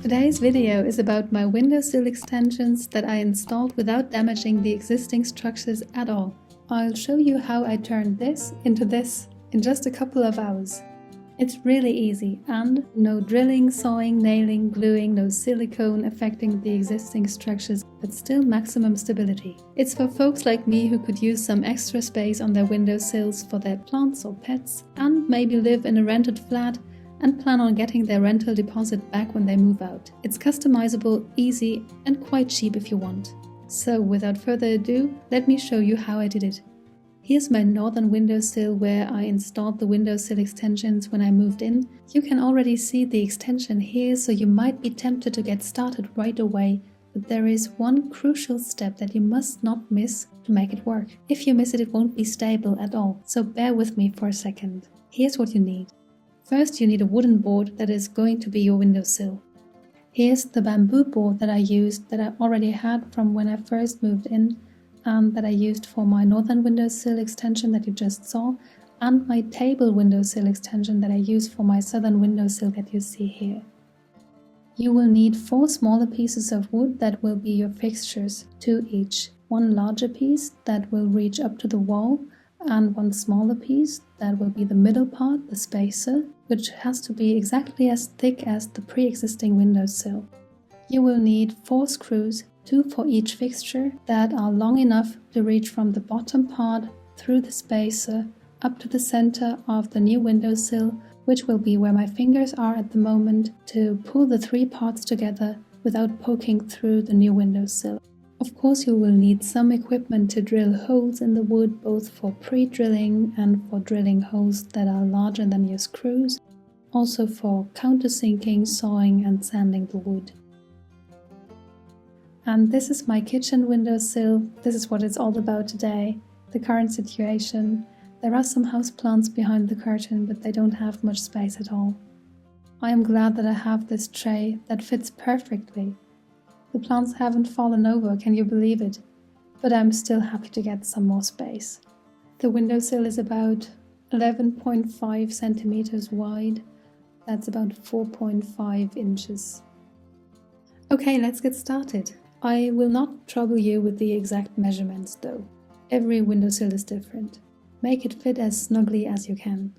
Today's video is about my windowsill extensions that I installed without damaging the existing structures at all. I'll show you how I turned this into this in just a couple of hours. It's really easy and no drilling, sawing, nailing, gluing, no silicone affecting the existing structures, but still maximum stability. It's for folks like me who could use some extra space on their windowsills for their plants or pets and maybe live in a rented flat and plan on getting their rental deposit back when they move out. It's customizable, easy and quite cheap if you want. So without further ado, let me show you how I did it. Here's my northern windowsill where I installed the windowsill extensions when I moved in. You can already see the extension here, so you might be tempted to get started right away, but there is one crucial step that you must not miss to make it work. If you miss it, it won't be stable at all, so bear with me for a second. Here's what you need. First, you need a wooden board that is going to be your windowsill. Here's the bamboo board that I used that I already had from when I first moved in, and that I used for my northern windowsill extension that you just saw, and my table windowsill extension that I use for my southern windowsill that you see here. You will need 4 smaller pieces of wood that will be your fixtures, 2 each. One larger piece that will reach up to the wall, and one smaller piece that will be the middle part, the spacer, which has to be exactly as thick as the pre-existing windowsill. You will need 4 screws, 2 for each fixture, that are long enough to reach from the bottom part through the spacer up to the center of the new windowsill, which will be where my fingers are at the moment, to pull the 3 parts together without poking through the new windowsill. Of course, you will need some equipment to drill holes in the wood, both for pre-drilling and for drilling holes that are larger than your screws, also for countersinking, sawing and sanding the wood. And this is my kitchen windowsill. This is what it's all about today, the current situation. There are some houseplants behind the curtain, but they don't have much space at all. I am glad that I have this tray that fits perfectly. The plants haven't fallen over, can you believe it? But I'm still happy to get some more space. The windowsill is about 11.5 centimeters wide. That's about 4.5 inches. Okay, let's get started. I will not trouble you with the exact measurements though. Every windowsill is different. Make it fit as snugly as you can.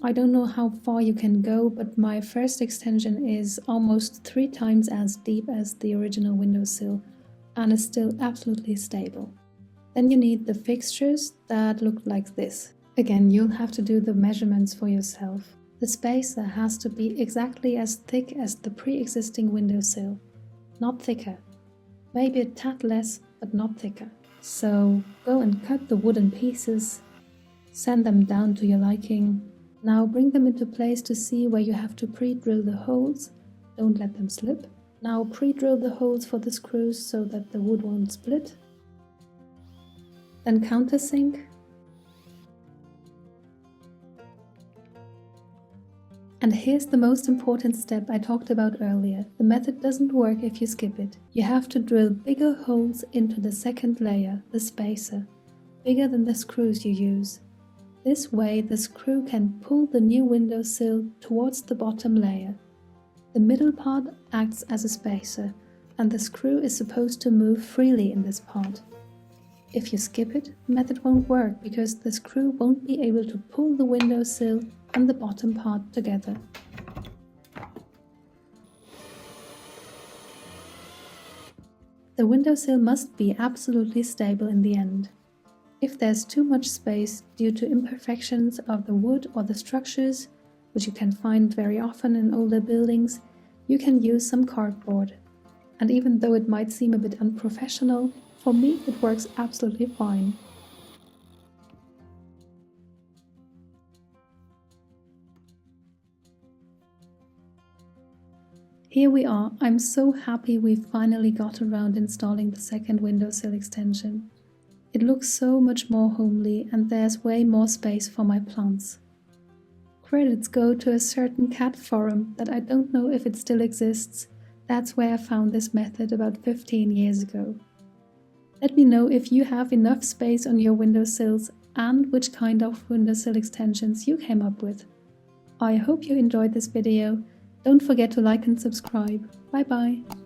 I don't know how far you can go, but my first extension is almost 3 times as deep as the original windowsill and is still absolutely stable. Then you need the fixtures that look like this. Again, you'll have to do the measurements for yourself. The spacer has to be exactly as thick as the pre-existing windowsill, not thicker. Maybe a tad less, but not thicker. So go and cut the wooden pieces, sand them down to your liking. Now bring them into place to see where you have to pre-drill the holes. Don't let them slip. Now pre-drill the holes for the screws so that the wood won't split. Then countersink. And here's the most important step I talked about earlier. The method doesn't work if you skip it. You have to drill bigger holes into the second layer, the spacer, bigger than the screws you use. This way the screw can pull the new windowsill towards the bottom layer. The middle part acts as a spacer, and the screw is supposed to move freely in this part. If you skip it, the method won't work because the screw won't be able to pull the windowsill and the bottom part together. The windowsill must be absolutely stable in the end. If there's too much space due to imperfections of the wood or the structures, which you can find very often in older buildings, you can use some cardboard. And even though it might seem a bit unprofessional, for me it works absolutely fine. Here we are. I'm so happy we finally got around installing the second windowsill extension. It looks so much more homely and there's way more space for my plants. Credits go to a certain cat forum that I don't know if it still exists. That's where I found this method about 15 years ago. Let me know if you have enough space on your windowsills and which kind of windowsill extensions you came up with. I hope you enjoyed this video. Don't forget to like and subscribe. Bye bye!